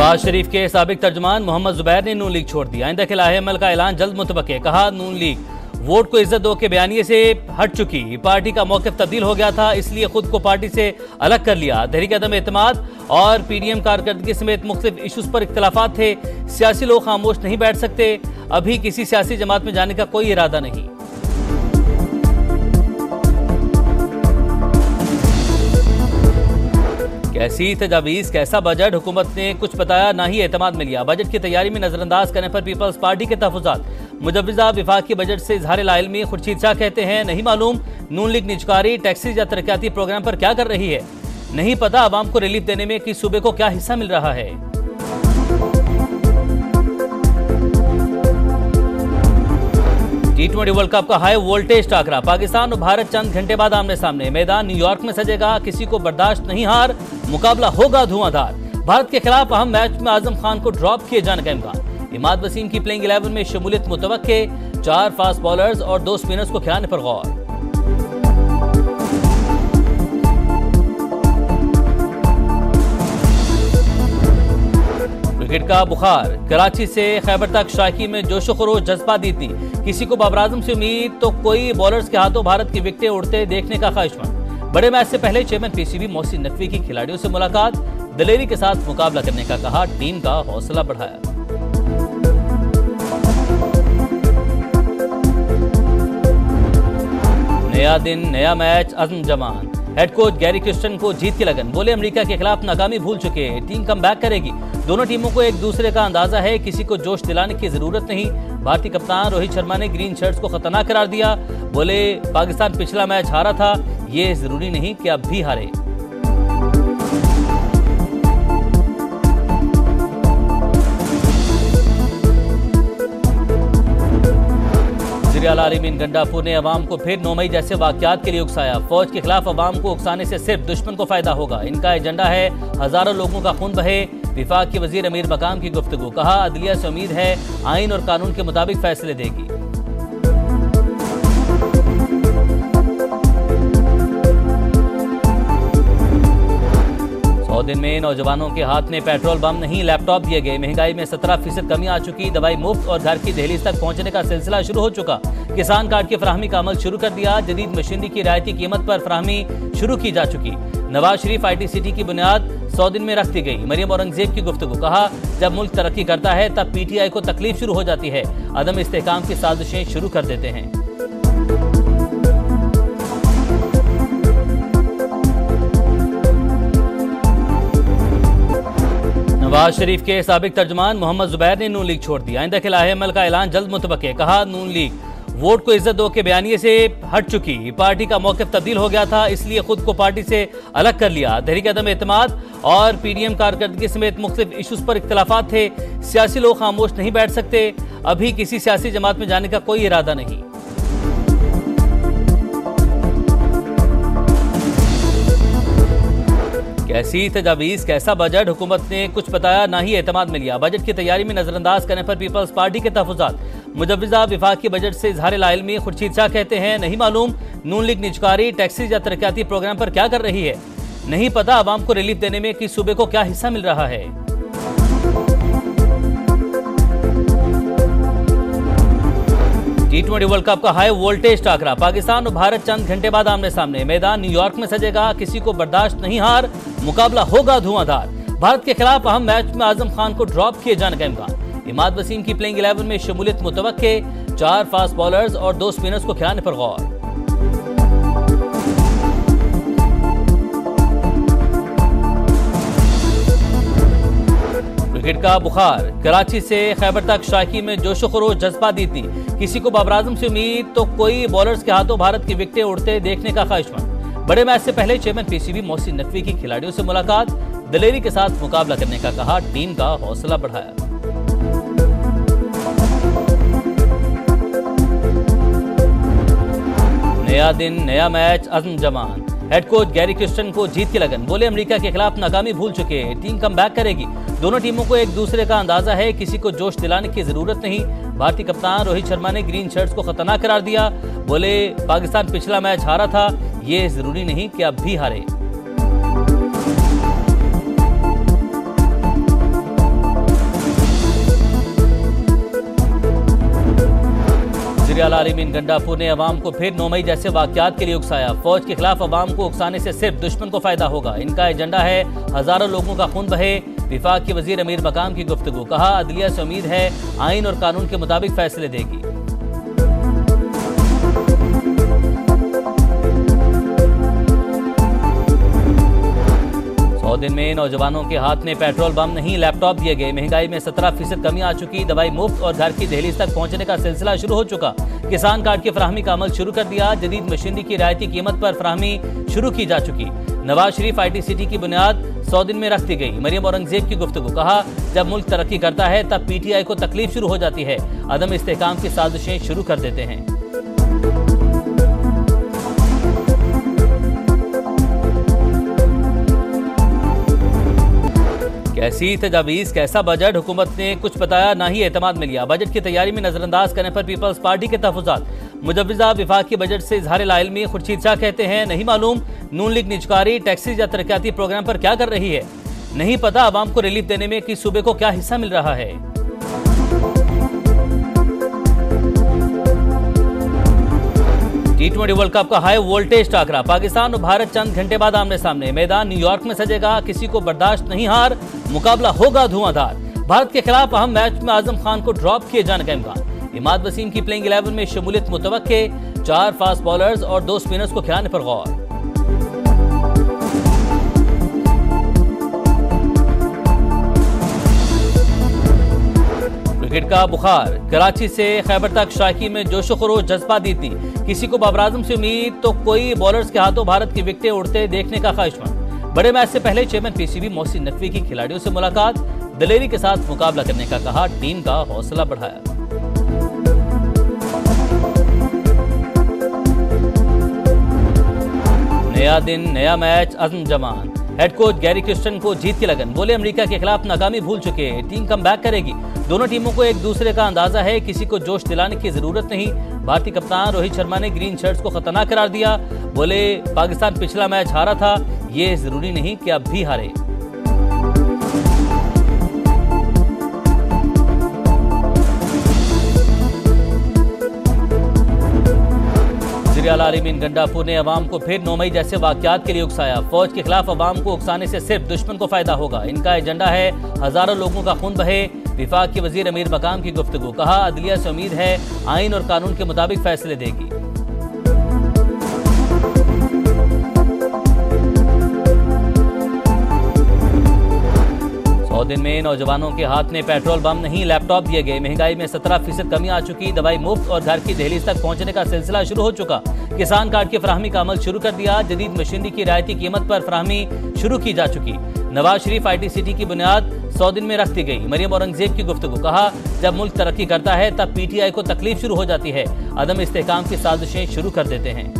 नवाज शरीफ के साबिक तर्जुमान मोहम्मद जुबैर ने नून लीग छोड़ दिया। आइंदा के लाहेमल का ऐलान जल्द मुतवक्के। कहा, नून लीग वोट को इज्जत दो के बयानिए से हट चुकी, पार्टी का मौक़िफ़ तब्दील हो गया था, इसलिए खुद को पार्टी से अलग कर लिया। तहरीक अदम एतमाद और पीडीएम कारकर्दगी समेत मुख्तलिफ इशूज़ पर इख्तलाफात थे। सियासी लोग खामोश नहीं बैठ सकते। अभी किसी सियासी जमात में जाने का कोई इरादा नहीं। कैसी तजावीज़, कैसा बजट, हुकूमत ने कुछ बताया ना ही एतमाद में लिया। बजट की तैयारी में नजरअंदाज करने पर पीपल्स पार्टी के तहफ़्फ़ुज़ात। मुजव्विज़ा वफाकी बजट से इज़हार लाइल्मी। खुर्शीद शाह कहते हैं, नहीं मालूम नून लीग निजकारी, टैक्सेस या तरक्याती प्रोग्राम पर क्या कर रही है। नहीं पता अवाम को रिलीफ देने में किस सूबे को क्या हिस्सा मिल रहा है। T20 वर्ल्ड कप का हाई वोल्टेज टाकरा, पाकिस्तान और भारत चंद घंटे बाद आमने सामने। मैदान न्यूयॉर्क में सजेगा, किसी को बर्दाश्त नहीं हार, मुकाबला होगा धुआंधार। भारत के खिलाफ अहम मैच में आजम खान को ड्रॉप किए जाने का इम्कान। इमाद वसीम की प्लेइंग 11 में शमूलियत मुतवक्के। 4 फास्ट बॉलर्स और 2 स्पिनर्स को खिलाने पर गौर। क्रिकेट का बुखार, कराची से खैबर तक शायकी में जोशो खरोश, जज्बा दीदी। किसी को बाबर आजम से उम्मीद तो कोई बॉलर्स के हाथों भारत की विकेटें उड़ते देखने का ख्वाहिशमंद। बड़े मैच से पहले चेयरमैन पीसीबी मोहसिन नकवी की खिलाड़ियों से मुलाकात, दिलेरी के साथ मुकाबला करने का कहा, टीम का हौसला बढ़ाया। नया दिन, नया मैच, अज़्म जमान। हेड कोच गैरी क्रिस्टन को जीत की लगन, बोले अमेरिका के खिलाफ नाकामी भूल चुके, टीम कम बैक करेगी। दोनों टीमों को एक दूसरे का अंदाजा है, किसी को जोश दिलाने की जरूरत नहीं। भारतीय कप्तान रोहित शर्मा ने ग्रीन शर्ट्स को खतरनाक करार दिया। बोले, पाकिस्तान पिछला मैच हारा था, ये जरूरी नहीं कि अब भी हारे। आलमीन गंडापुर ने अवाम को फिर 9 मई जैसे वाकयात के लिए उकसाया। फौज के खिलाफ अवाम को उकसाने से सिर्फ दुश्मन को फायदा होगा। इनका एजेंडा है हजारों लोगों का खून बहे। विफाक के वजीर अमीर मकाम की गुफ्तगू। कहा, अदलिया से उम्मीद है आइन और कानून के मुताबिक फैसले देगी। दिन में नौजवानों के हाथ में पेट्रोल बम नहीं, लैपटॉप दिए गए। महंगाई में 17% कमी आ चुकी। दवाई मुफ्त और घर की दहलीज तक पहुंचने का सिलसिला शुरू हो चुका। किसान कार्ड की फराहमी का अमल शुरू कर दिया। जदीद मशीनरी की रियायती कीमत पर फराहमी शुरू की जा चुकी। नवाज शरीफ IT सिटी की बुनियाद 100 दिन में रख दी गई। मरियम औरंगजेब की गुफ्तगू। कहा, जब मुल्क तरक्की करता है तब PTI को तकलीफ शुरू हो जाती है, अदम इस्तेहकाम की साजिशें शुरू कर देते हैं। नवाज शरीफ के साबिक तर्जुमान मोहम्मद जुबैर ने नून लीग छोड़ दिया। आइंदा के लाहेमल का ऐलान जल्द मुतवक्के। कहा, नून लीग वोट को इज्जत दो के बयानिए से हट चुकी, पार्टी का मौक़िफ़ तब्दील हो गया था, इसलिए खुद को पार्टी से अलग कर लिया। तहरीक अदम एतमाद और पीडीएम कारकर्दगी समेत मुख्तलिफ इशूज़ पर इख्तलाफात थे। सियासी लोग खामोश नहीं बैठ सकते। अभी किसी सियासी जमात में जाने का कोई इरादा नहीं। कैसी तजावीज़, कैसा बजट, हुकूमत ने कुछ बताया ना ही एतमाद में लिया। बजट की तैयारी में नजरअंदाज करने पर पीपल्स पार्टी के तहफ़्फ़ुज़ात। मुजव्विज़ा वफाकी बजट से इज़हार लाइल्मी। खुर्शीद शाह कहते हैं, नहीं मालूम नून लीग निजकारी, टैक्सेस या तरक्याती प्रोग्राम पर क्या कर रही है। नहीं पता अवाम को रिलीफ देने में किस सूबे को क्या हिस्सा मिल रहा है। T20 वर्ल्ड कप का हाई वोल्टेज टाकरा, पाकिस्तान और भारत चंद घंटे बाद आमने सामने। मैदान न्यूयॉर्क में सजेगा, किसी को बर्दाश्त नहीं हार, मुकाबला होगा धुआंधार। भारत के खिलाफ अहम मैच में आजम खान को ड्रॉप किए जाने का इम्कान। इमाद वसीम की प्लेइंग 11 में शमूलियत मुतवक्के। 4 फास्ट बॉलर्स और 2 स्पिनर्स को खिलाने पर गौर। क्रिकेट का बुखार, कराची से खैबर तक शायकी में जोशो खरोश, जज्बा दीदी। किसी को बाबर आजम से उम्मीद तो कोई बॉलर्स के हाथों भारत की विकेटें उड़ते देखने का ख्वाहिशमंद। बड़े मैच से पहले चेयरमैन पीसीबी मोहसिन नकवी की खिलाड़ियों से मुलाकात, दिलेरी के साथ मुकाबला करने का कहा, टीम का हौसला बढ़ाया। नया दिन, नया मैच, अज़्म जमान। हेड कोच गैरी क्रिस्टन को जीत की लगन, बोले अमेरिका के खिलाफ नाकामी भूल चुके, टीम कम बैक करेगी। दोनों टीमों को एक दूसरे का अंदाजा है, किसी को जोश दिलाने की जरूरत नहीं। भारतीय कप्तान रोहित शर्मा ने ग्रीन शर्ट्स को खतरनाक करार दिया। बोले, पाकिस्तान पिछला मैच हारा था, ये जरूरी नहीं कि अब भी हारे। वज़ीर आला अमीन गंडापुर ने अवाम को फिर 9 मई जैसे वाक़यात के लिए उकसाया। फौज के खिलाफ अवाम को उकसाने से सिर्फ दुश्मन को फायदा होगा। इनका एजेंडा है हजारों लोगों का खून बहे। विफाक की वज़ीर अमीर मकाम की गुफ्तगू, कहा अदलिया से उम्मीद है आइन और कानून के मुताबिक फैसले देगी। 100 दिन में नौजवानों के हाथ में पेट्रोल बम नहीं लैपटॉप दिए गए। महंगाई में 17% कमी आ चुकी। दवाई मुफ्त और घर की दहलीज तक पहुंचने का सिलसिला शुरू हो चुका। किसान कार्ड की फराहमी का अमल शुरू कर दिया। जदीद मशीनरी की रियायती कीमत पर फराहमी शुरू की जा चुकी। नवाज शरीफ ITCT की बुनियाद 100 दिन में रख दी गई। मरियम औरंगजेब की गुफ्तगू, कहा जब मुल्क तरक्की करता है तब PTI को तकलीफ शुरू हो जाती है। अदम इस्तेहकाम की साजिशें शुरू कर देते हैं। कैसी तजावीज, कैसा बजट, हुकूमत ने कुछ बताया ना ही एतमाद में लिया। बजट की तैयारी में नजरअंदाज करने पर पीपल्स पार्टी के तहफुजात। मुजव्विजा विफाकी बजट से इजहार लाइल्मी। खुर्शीद शाह कहते हैं नहीं मालूम नून लीग निजकारी टैक्सेस या तरक्याती प्रोग्राम पर क्या कर रही है। नहीं पता अवाम को रिलीफ देने में किस सूबे को क्या हिस्सा मिल रहा है। T20 वर्ल्ड कप का हाई वोल्टेज टाकरा। पाकिस्तान और भारत चंद घंटे बाद आमने सामने। मैदान न्यूयॉर्क में सजेगा। किसी को बर्दाश्त नहीं हार। मुकाबला होगा धुआंधार। भारत के खिलाफ अहम मैच में आजम खान को ड्रॉप किए जाने का इम्कान। इमाद वसीम की प्लेइंग 11 में शमूलियत मुतवक्के। 4 फास्ट बॉलर्स और 2 स्पिनर्स को खिलाने पर गौर। क्रिकेट का बुखार। कराची से खैबर तक शायकीन में जोशो खरोश जज्बा दी थी। किसी को बाबर आजम से उम्मीद तो कोई बॉलर्स के हाथों भारत की विकेटें उड़ते देखने का ख्वाहिशमंद। बड़े मैच से पहले चेयरमैन PCB मोहसिन नकवी की खिलाड़ियों से मुलाकात। दलेरी के साथ मुकाबला करने का कहा, टीम का हौसला बढ़ाया। नया दिन नया मैच, अज़्म जमान। हेड कोच गैरी क्रिस्टन को जीत की लगन। बोले अमेरिका के खिलाफ नाकामी भूल चुके, टीम कम बैक करेगी। दोनों टीमों को एक दूसरे का अंदाजा है, किसी को जोश दिलाने की जरूरत नहीं। भारतीय कप्तान रोहित शर्मा ने ग्रीन शर्ट्स को खतरनाक करार दिया। बोले पाकिस्तान पिछला मैच हारा था, ये जरूरी नहीं कि अब भी हारे। वज़ीर आला अमीन गंडापुर ने अवाम को फिर 9 मई जैसे वाक़यात के लिए उकसाया। फौज के खिलाफ अवाम को उकसाने से सिर्फ दुश्मन को फायदा होगा। इनका एजेंडा है हजारों लोगों का खून बहे। विफाक की वज़ीर अमीर मकाम की गुफ्तगू, कहा अदलिया से उम्मीद है आइन और कानून के मुताबिक फैसले देगी। दिन में नौजवानों के हाथ में पेट्रोल बम नहीं लैपटॉप दिए गए। महंगाई में 17% कमी आ चुकी। दवाई मुफ्त और घर की दहलीज तक पहुंचने का सिलसिला शुरू हो चुका। किसान कार्ड की फराहमी का अमल शुरू कर दिया। जदीद मशीनरी की रियायती कीमत पर फराहमी शुरू की जा चुकी। नवाज शरीफ ITCT की बुनियाद 100 दिन में रख दी गई। मरियम औरंगजेब की गुफ्तगू, कहा जब मुल्क तरक्की करता है तब PTI को तकलीफ शुरू हो जाती है। अदम इस्तेहकाम की साजिशें शुरू कर देते हैं।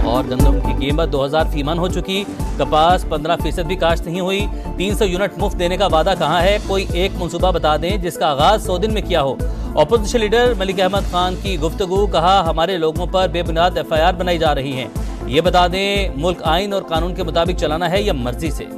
और गंदम की कीमत 2000 फीमन हो चुकी। कपास 15% भी काश्त नहीं हुई। 300 यूनिट मुफ्त देने का वादा कहाँ है? कोई एक मंसूबा बता दें जिसका आगाज 100 दिन में किया हो। अपोजिशन लीडर मलिक अहमद खान की गुफ्तगू, कहा हमारे लोगों पर बेबुनियाद FIR बनाई जा रही हैं। ये बता दें मुल्क आइन और कानून के मुताबिक चलाना है या मर्जी से।